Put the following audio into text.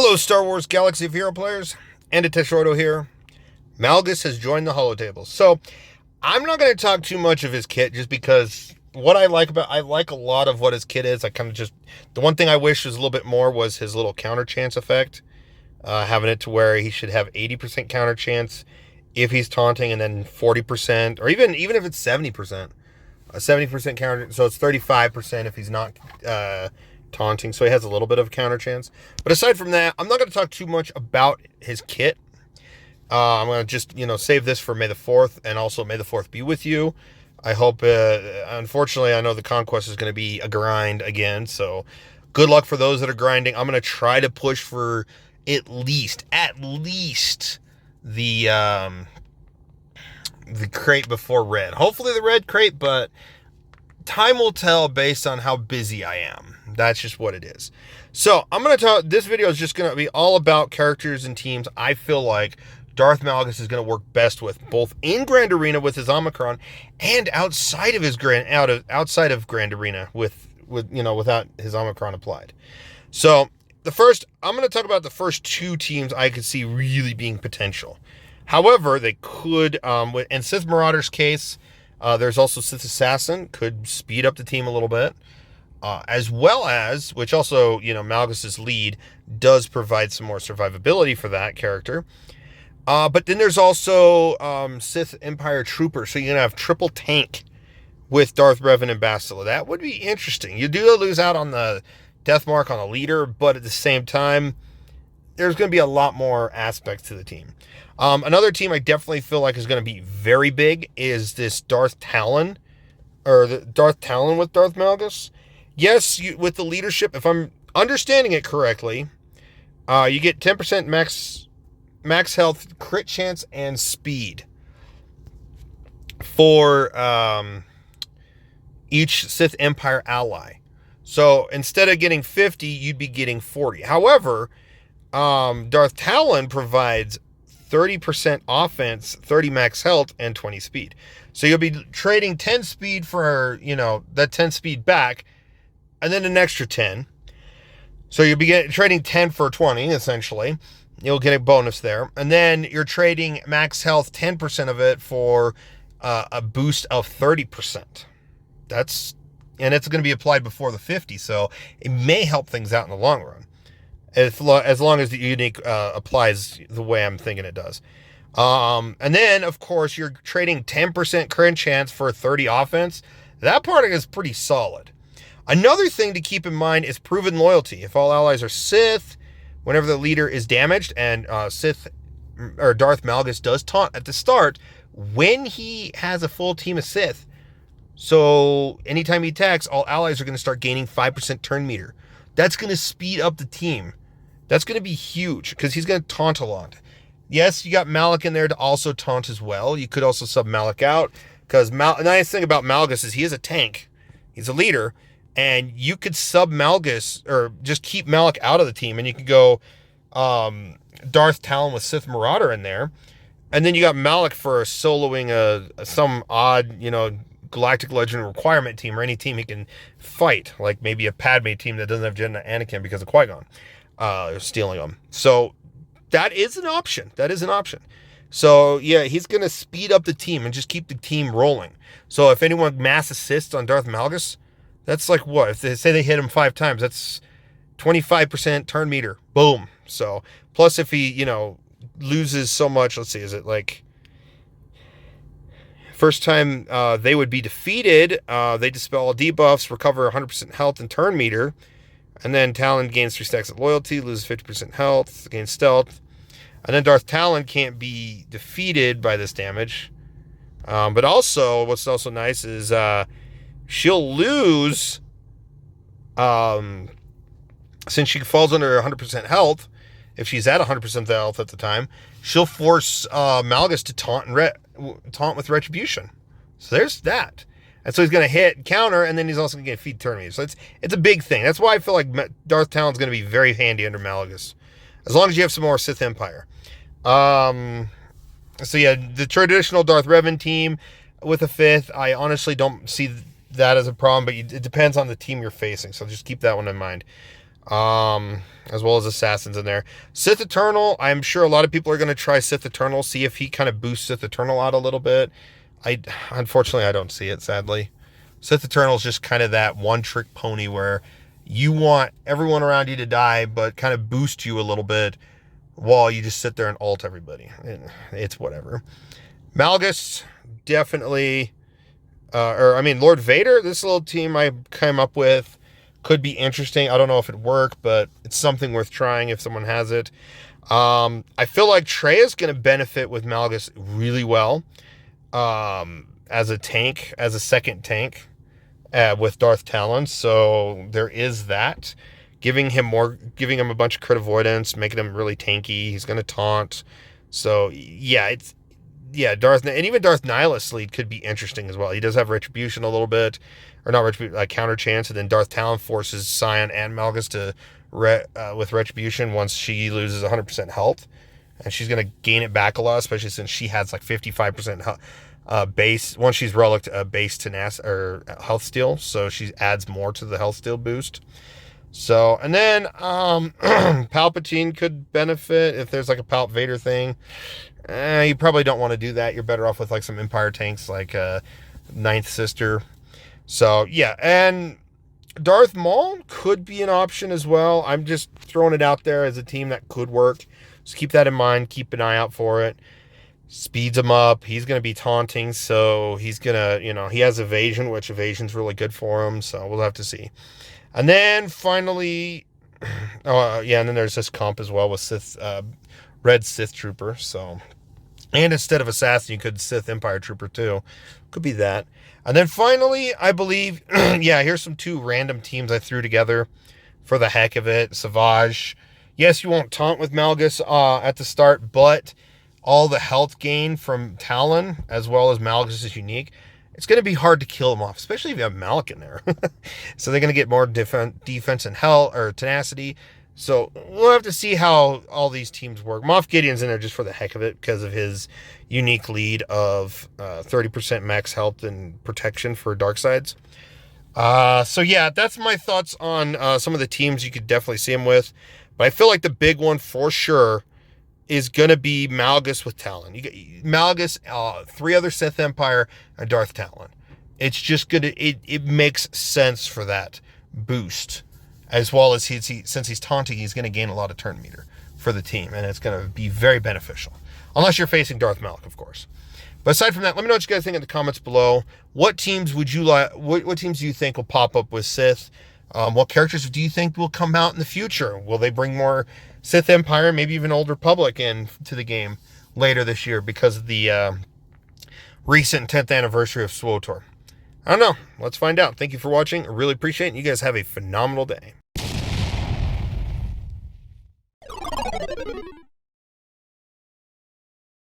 Hello, Star Wars Galaxy of Hero players, and Teshoto here. Malgus has joined the holotable. So, I'm not going to talk too much of his kit just because what I like a lot of what his kit is. The one thing I wish was a little bit more was his little counter chance effect. Having it to where he should have 80% counter chance if he's taunting, and then 40%, or even if it's 70%. A 70% counter, so it's 35% if he's not taunting, so he has a little bit of a counter chance. But aside from that, I'm not going to talk too much about his kit. I'm going to just, save this for May the 4th, and also May the 4th be with you. I hope, unfortunately, I know the Conquest is going to be a grind again, so good luck for those that are grinding. I'm going to try to push for at least the crate before red. Hopefully the red crate, but time will tell based on how busy I am. That's just what it is. So I'm going to talk, this video is just going to be all about characters and teams I feel like Darth Malgus is going to work best with, both in Grand Arena with his Omicron and outside of outside of Grand Arena with without his Omicron applied. So I'm going to talk about the first two teams I could see really being potential. However, they could, in Sith Marauder's case, there's also Sith Assassin, could speed up the team a little bit, as well as, which also, Malgus's lead does provide some more survivability for that character. But then there's also Sith Empire Trooper, so you're going to have triple tank with Darth Revan and Bastila. That would be interesting. You do lose out on the death mark on a leader, but at the same time, there's going to be a lot more aspects to the team. Another team I definitely feel like is going to be very big is this Darth Talon, or the Darth Talon with Darth Malgus. Yes, with the leadership, if I'm understanding it correctly, you get 10% max health, crit chance, and speed for each Sith Empire ally. So instead of getting 50, you'd be getting 40. However, Darth Talon provides 30% offense, 30 max health, and 20 speed. So you'll be trading 10 speed for, that 10 speed back, and then an extra 10. So you'll be trading 10 for 20, essentially. You'll get a bonus there. And then you're trading max health, 10% of it, for a boost of 30%. And it's going to be applied before the 50, so it may help things out in the long run. As long as the unique applies the way I'm thinking it does. And then, of course, you're trading 10% crit chance for 30 offense. That part is pretty solid. Another thing to keep in mind is proven loyalty. If all allies are Sith, whenever the leader is damaged, and Sith or Darth Malgus does taunt at the start, when he has a full team of Sith, so anytime he attacks, all allies are going to start gaining 5% turn meter. That's going to speed up the team. That's going to be huge because he's going to taunt a lot. Yes, you got Malak in there to also taunt as well. You could also sub Malak out because the nice thing about Malgus is he is a tank. He's a leader, and you could sub Malgus or just keep Malak out of the team, and you could go Darth Talon with Sith Marauder in there, and then you got Malak for soloing some odd, Galactic Legend requirement team, or any team he can fight, like maybe a Padme team that doesn't have Anakin because of Qui-Gon stealing them. So that is an option. So yeah, he's going to speed up the team and just keep the team rolling. So if anyone mass assists on Darth Malgus, that's like what? If they say they hit him 5 times, that's 25% turn meter. Boom. So plus if he, loses so much, let's see, is it like first time they would be defeated, they dispel all debuffs, recover 100% health and turn meter, and then Talon gains 3 stacks of loyalty, loses 50% health, gains stealth, and then Darth Talon can't be defeated by this damage. But also, what's also nice is she'll lose, since she falls under 100% health, if she's at 100% health at the time, she'll force Malgus to taunt with Retribution. So there's that. And so he's going to hit counter, and then he's also going to get feed turn meter. So it's a big thing. That's why I feel like Darth Talon's going to be very handy under Malgus, as long as you have some more Sith Empire. So yeah, the traditional Darth Revan team with a 5th, I honestly don't see that as a problem, but it depends on the team you're facing. So just keep that one in mind. as well as assassins in there. Sith Eternal, I'm sure a lot of people are going to try Sith Eternal, see if he kind of boosts Sith Eternal out a little bit. Unfortunately, I don't see it, sadly. Sith Eternal is just kind of that one-trick pony where you want everyone around you to die, but kind of boost you a little bit while you just sit there and ult everybody. It's whatever. Malgus, definitely, Lord Vader, this little team I came up with could be interesting. I don't know if it worked, but it's something worth trying if someone has it. I feel like Trey is going to benefit with Malgus really well as a tank, as a second tank with Darth Talon. So there is that. Giving him a bunch of crit avoidance, making him really tanky. He's going to taunt. So yeah, Darth, and even Darth Nihilus lead could be interesting as well. He does have retribution a little bit, or not retribution, like counter chance, and then Darth Talon forces Scion and Malgus to with retribution once she loses 100% health, and she's gonna gain it back a lot, especially since she has like 55% base once she's relicked base or health steal, so she adds more to the health steal boost. So, and then Palpatine could benefit if there's like a Palp Vader thing. You probably don't want to do that. You're better off with like some Empire tanks like Ninth Sister. So yeah, and Darth Maul could be an option as well. I'm just throwing it out there as a team that could work. Just keep that in mind. Keep an eye out for it. Speeds him up. He's going to be taunting, so he's going to, he has evasion, which evasion's really good for him. So we'll have to see. And then finally, and then there's this comp as well with Sith, Red Sith Trooper. So, and instead of Assassin, you could Sith Empire Trooper too. Could be that. And then finally, I believe, here's some 2 random teams I threw together for the heck of it. Savage. Yes, you won't taunt with Malgus at the start, but all the health gain from Talon, as well as Malgus is unique. It's going to be hard to kill him off, especially if you have Malik in there. So they're going to get more defense and health or tenacity. So we'll have to see how all these teams work. Moff Gideon's in there just for the heck of it because of his unique lead of 30% max health and protection for dark sides. So yeah, that's my thoughts on some of the teams you could definitely see him with. But I feel like the big one for sure is going to be Malgus with Talon. You get Malgus, 3 other Sith Empire, and Darth Talon. It's just good. It makes sense for that boost. As well as since he's taunting, he's going to gain a lot of turn meter for the team, and it's going to be very beneficial. Unless you're facing Darth Malak, of course. But aside from that, let me know what you guys think in the comments below. What teams would you like? What teams do you think will pop up with Sith? What characters do you think will come out in the future? Will they bring more Sith Empire, maybe even Old Republic into the game later this year because of the recent 10th anniversary of SWTOR? I don't know. Let's find out. Thank you for watching. I really appreciate it. You guys have a phenomenal day.